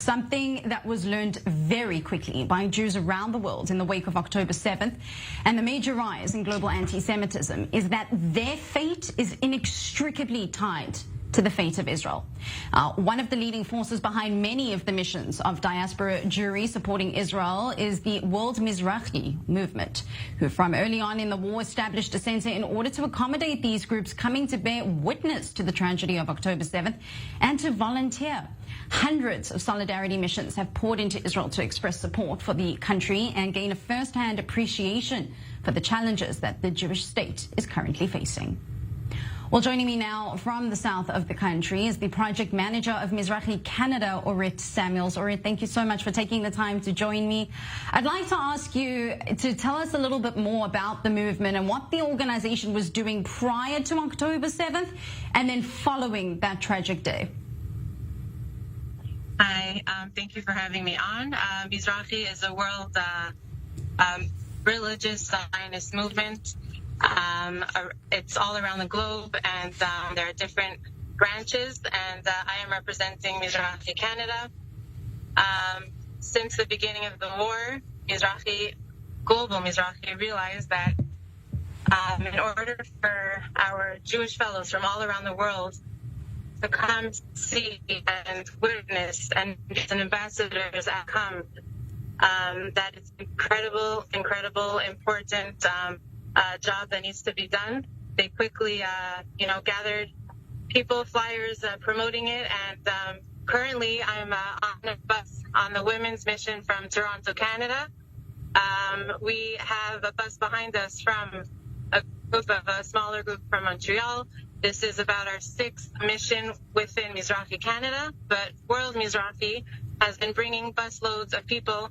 Something that was learned very quickly by Jews around the world in the wake of October 7th and the major rise in global anti-Semitism is that their fate is inextricably tied to the fate of Israel. One of the leading forces behind many of the missions of diaspora Jewry supporting Israel is the World Mizrachi movement, who from early on in the war established a center in order to accommodate these groups coming to bear witness to the tragedy of October 7th and to volunteer. Hundreds of solidarity missions have poured into Israel to express support for the country and gain a first-hand appreciation for the challenges that the Jewish state is currently facing. Well, joining me now from the south of the country is the project manager of Mizrachi Canada, Orit Samuels. Orit, thank you so much for taking the time to join me. I'd like to ask you to tell us a little bit more about the movement and what the organization was doing prior to October 7th and then following that tragic day. Hi, thank you for having me on. Mizrachi is a world religious Zionist movement. It's all around the globe, and there are different branches, and I am representing Mizrachi Canada. Since the beginning of the war, global Mizrachi realized that in order for our Jewish fellows from all around the world to come see and witness and be ambassadors come, that it's incredible, important job that needs to be done. They quickly, gathered people, flyers promoting it, and currently I'm on a bus on the women's mission from Toronto, Canada. We have a bus behind us from a smaller group from Montreal. This is about our 6th mission within Mizrachi Canada, but World Mizrachi has been bringing busloads of people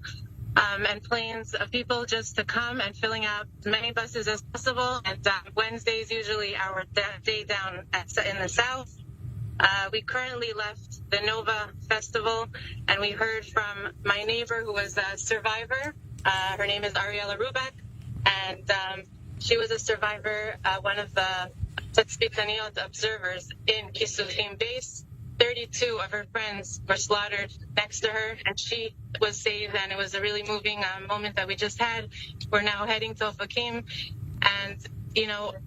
and planes of people just to come and filling out as many buses as possible. And Wednesday's usually our day down in the south. We currently left the Nova Festival, and we heard from my neighbor who was a survivor. Her name is Ariella Rubak, and she was a survivor, one of the Tetzpitaniot observers in Kisufim base. 32 of her friends were slaughtered next to her, and she was saved, and it was a really moving moment that we just had. We're now heading to Ofakim, and,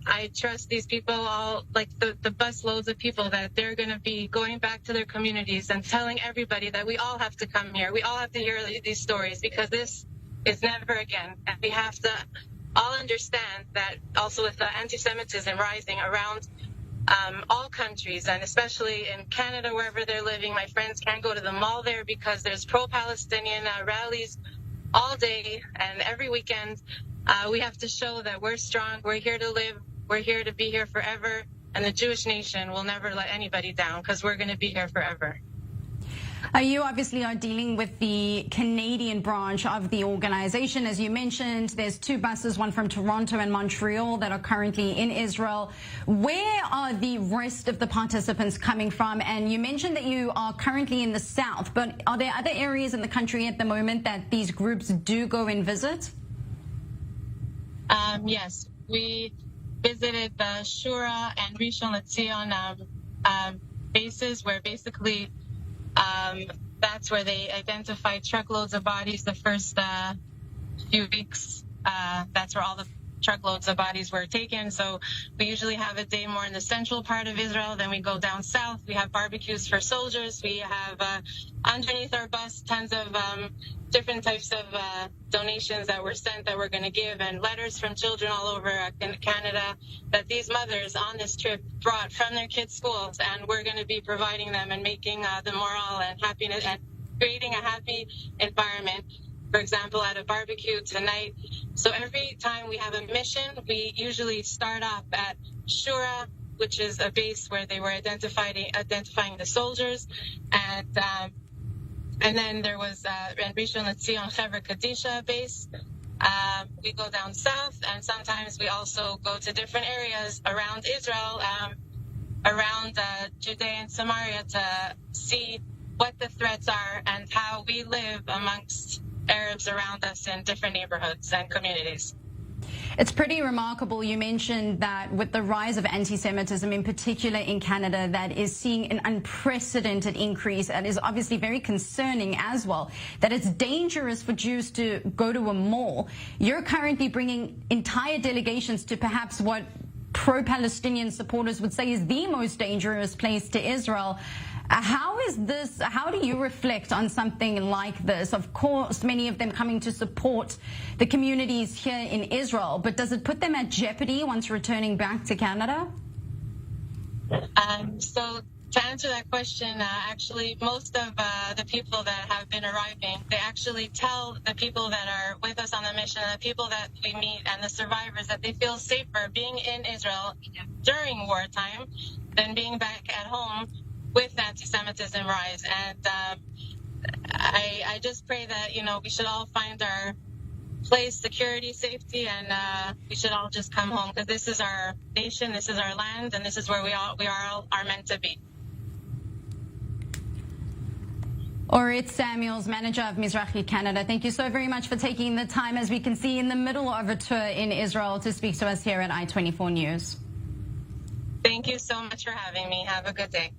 I trust these people, all like the bus loads of people, that they're going to be going back to their communities and telling everybody that we all have to come here. We all have to hear these stories, because this is never again. And we have to all understand that also with the anti-Semitism rising around all countries, and especially in Canada, wherever they're living. My friends can't go to the mall there because there's pro-Palestinian rallies all day and every weekend. We have to show that we're strong, we're here to live, we're here to be here forever, and the Jewish nation will never let anybody down, because we're going to be here forever. You obviously are dealing with the Canadian branch of the organization. As you mentioned, there's 2 buses, one from Toronto and Montreal, that are currently in Israel. Where are the rest of the participants coming from? And you mentioned that you are currently in the south, but are there other areas in the country at the moment that these groups do go and visit? Yes, we visited the Shura and Rishon LeZion bases, where basically that's where they identified truckloads of bodies the first few weeks. That's where all the truckloads of bodies were taken. So we usually have a day more in the central part of Israel. Then we go down south. We have barbecues for soldiers. We have underneath our bus tons of different types of donations that were sent that we're going to give, and letters from children all over in Canada that these mothers on this trip brought from their kids' schools, and we're going to be providing them and making the morale and happiness and creating a happy environment. For example, at a barbecue tonight. So every time we have a mission, we usually start off at Shura, which is a base where they were identifying the soldiers, and then there was Rishon LeZion Chevra Kadisha base. We go down south, and sometimes we also go to different areas around Israel, around Judea and Samaria, to see what the threats are and how we live amongst Arabs around us in different neighborhoods and communities. It's pretty remarkable. You mentioned that with the rise of anti-Semitism, in particular in Canada, that is seeing an unprecedented increase and is obviously very concerning as well, that it's dangerous for Jews to go to a mall. You're currently bringing entire delegations to perhaps what pro-Palestinian supporters would say is the most dangerous place to Israel. How do you reflect on something like this? Of course, many of them coming to support the communities here in Israel, but does it put them at jeopardy once returning back to Canada? So to answer that question, actually, most of the people that have been arriving, they actually tell the people that are with us on the mission, the people that we meet, and the survivors that they feel safer being in Israel during wartime than being back at home with anti-Semitism rise. And I just pray that, you know, we should all find our place, security, safety, and we should all just come home, because this is our nation, this is our land, and this is where we all are meant to be. Orit Samuels, manager of Mizrachi Canada, thank you so very much for taking the time, as we can see, in the middle of a tour in Israel, to speak to us here at i24 News. Thank you so much for having me. Have a good day.